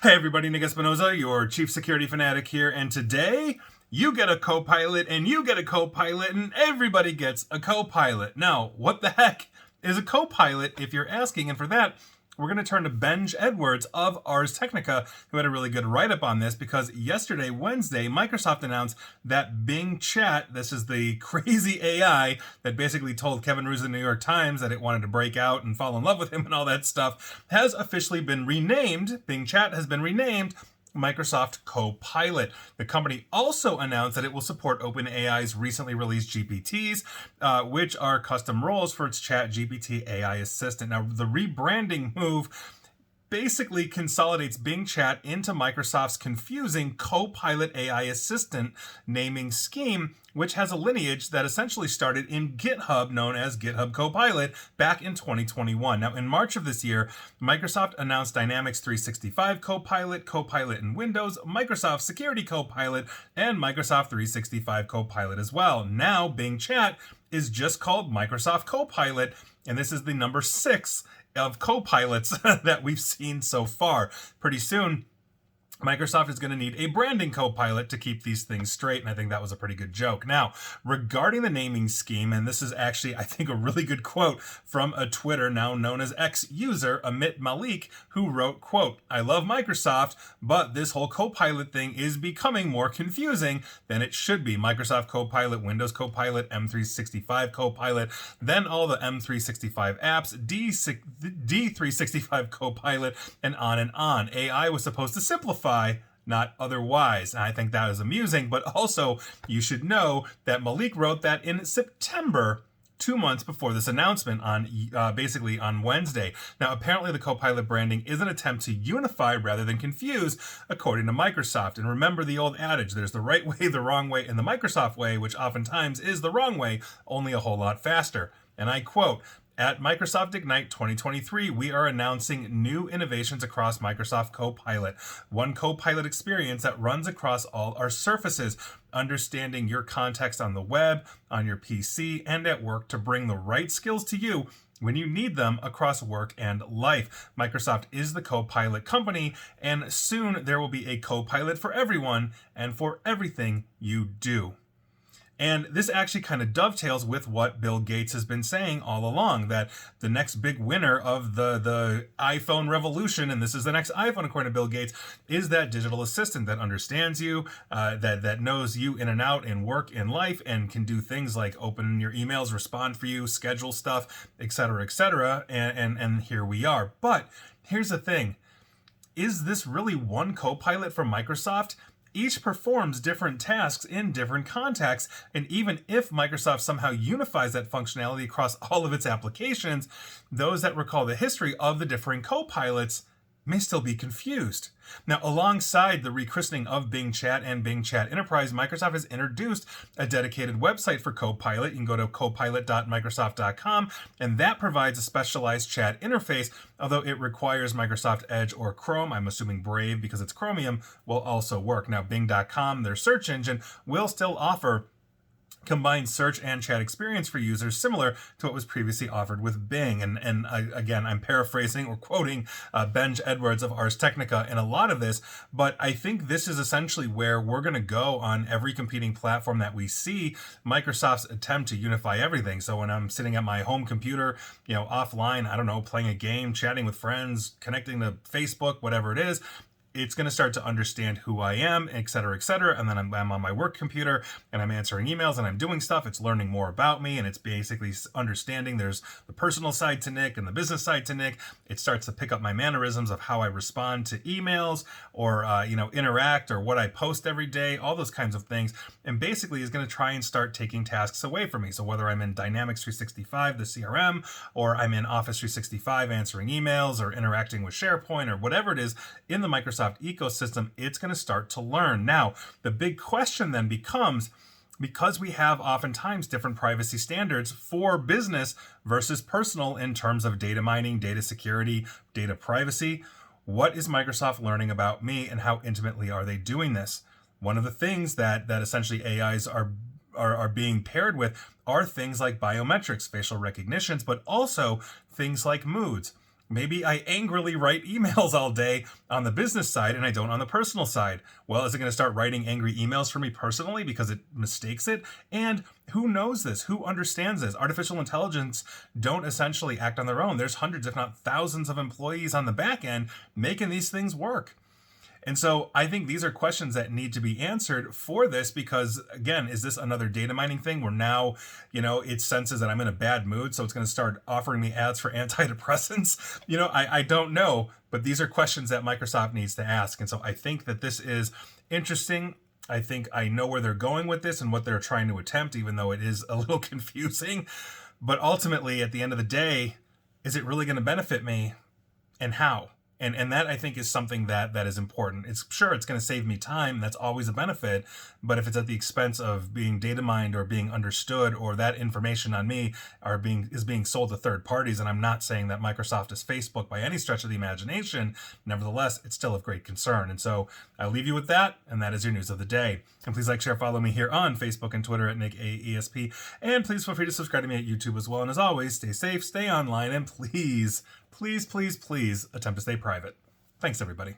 Hey everybody, Nick Espinoza, your chief security fanatic here, and today you get a Copilot and you get a Copilot and everybody gets a Copilot. Now, what the heck is a Copilot if you're asking? And for that, we're going to turn to Benj Edwards of Ars Technica, who had a really good write-up on this, because yesterday, Wednesday, Microsoft announced that Bing Chat, this is the crazy AI that basically told Kevin Roose of the New York Times that it wanted to break out and fall in love with him and all that stuff, has officially been renamed. Bing Chat has been renamed Microsoft Copilot. The company also announced that it will support OpenAI's recently released GPTs, which are custom roles for its Chat GPT AI assistant. Now, the rebranding move basically consolidates Bing Chat into Microsoft's confusing Copilot AI assistant naming scheme, which has a lineage that essentially started in GitHub, known as GitHub Copilot, back in 2021. Now, in March of this year, Microsoft announced Dynamics 365 Copilot, Copilot in Windows, Microsoft Security Copilot, and Microsoft 365 Copilot as well. Now, Bing Chat is just called Microsoft Copilot, and this is the number 6 of Copilots that we've seen so far. Pretty soon, Microsoft is going to need a branding Copilot to keep these things straight, and I think that was a pretty good joke. Now, regarding the naming scheme, and this is actually, I think, a really good quote from a Twitter now known as X user, Amit Malik, who wrote, quote, "I love Microsoft, but this whole Copilot thing is becoming more confusing than it should be. Microsoft Copilot, Windows Copilot, M365 Copilot, then all the M365 apps, D365 Copilot, and on and on. AI was supposed to simplify, not otherwise." And I think that is amusing, but also you should know that Malik wrote that in September, 2 months before this announcement on basically on Wednesday. Now, apparently the Copilot branding is an attempt to unify rather than confuse, according to Microsoft. And remember the old adage, there's the right way, the wrong way, and the Microsoft way, which oftentimes is the wrong way, only a whole lot faster. And I quote, "At Microsoft Ignite 2023, we are announcing new innovations across Microsoft Copilot. One Copilot experience that runs across all our surfaces, understanding your context on the web, on your PC, and at work to bring the right skills to you when you need them across work and life. Microsoft is the Copilot company, and soon there will be a Copilot for everyone and for everything you do." And this actually kind of dovetails with what Bill Gates has been saying all along, that the next big winner of the iPhone revolution, and this is the next iPhone according to Bill Gates, is that digital assistant that understands you, that knows you in and out in work, in life, and can do things like open your emails, respond for you, schedule stuff, etc., etc. And here we are. But here's the thing. Is this really one Copilot from Microsoft? Each performs different tasks in different contexts, and even if Microsoft somehow unifies that functionality across all of its applications, those that recall the history of the differing Copilots may still be confused. Now, alongside the rechristening of Bing Chat and Bing Chat Enterprise, Microsoft has introduced a dedicated website for Copilot. You can go to copilot.microsoft.com, and that provides a specialized chat interface, although it requires Microsoft Edge or Chrome. I'm assuming Brave, because it's Chromium, will also work. Now, Bing.com, their search engine, will still offer combined search and chat experience for users, similar to what was previously offered with Bing. And again, I'm paraphrasing or quoting Benj Edwards of Ars Technica in a lot of this, but I think this is essentially where we're going to go on every competing platform that we see Microsoft's attempt to unify everything. So when I'm sitting at my home computer, offline, I don't know, playing a game, chatting with friends, connecting to Facebook, whatever it is, it's going to start to understand who I am, et cetera, and then I'm on my work computer, and I'm answering emails, and I'm doing stuff. It's learning more about me, and it's basically understanding there's the personal side to Nick and the business side to Nick. It starts to pick up my mannerisms of how I respond to emails or, interact, or what I post every day, all those kinds of things, and basically is going to try and start taking tasks away from me. So whether I'm in Dynamics 365, the CRM, or I'm in Office 365 answering emails or interacting with SharePoint or whatever it is in the Microsoft ecosystem, it's going to start to learn. Now, the big question then becomes, because we have oftentimes different privacy standards for business versus personal in terms of data mining, data security, data privacy, what is Microsoft learning about me, and how intimately are they doing this? One of the things that essentially AIs are being paired with are things like biometrics, facial recognitions, but also things like moods. Maybe I angrily write emails all day on the business side and I don't on the personal side. Well, is it going to start writing angry emails for me personally because it mistakes it? And who knows this? Who understands this? Artificial intelligence don't essentially act on their own. There's hundreds, if not thousands, of employees on the back end making these things work. And so I think these are questions that need to be answered for this because, again, is this another data mining thing where now, it senses that I'm in a bad mood, so it's going to start offering me ads for antidepressants? I don't know, but these are questions that Microsoft needs to ask. And so I think that this is interesting. I think I know where they're going with this and what they're trying to attempt, even though it is a little confusing. But ultimately, at the end of the day, is it really going to benefit me, and how? And that, I think, is something that is important. It's going to save me time. That's always a benefit. But if it's at the expense of being data mined or being understood, or that information on me is being sold to third parties, and I'm not saying that Microsoft is Facebook by any stretch of the imagination, nevertheless, it's still of great concern. And so I'll leave you with that, and that is your news of the day. And please like, share, follow me here on Facebook and Twitter at NickAESP. And please feel free to subscribe to me at YouTube as well. And as always, stay safe, stay online, and please, please, please, please attempt to stay private. Thanks, everybody.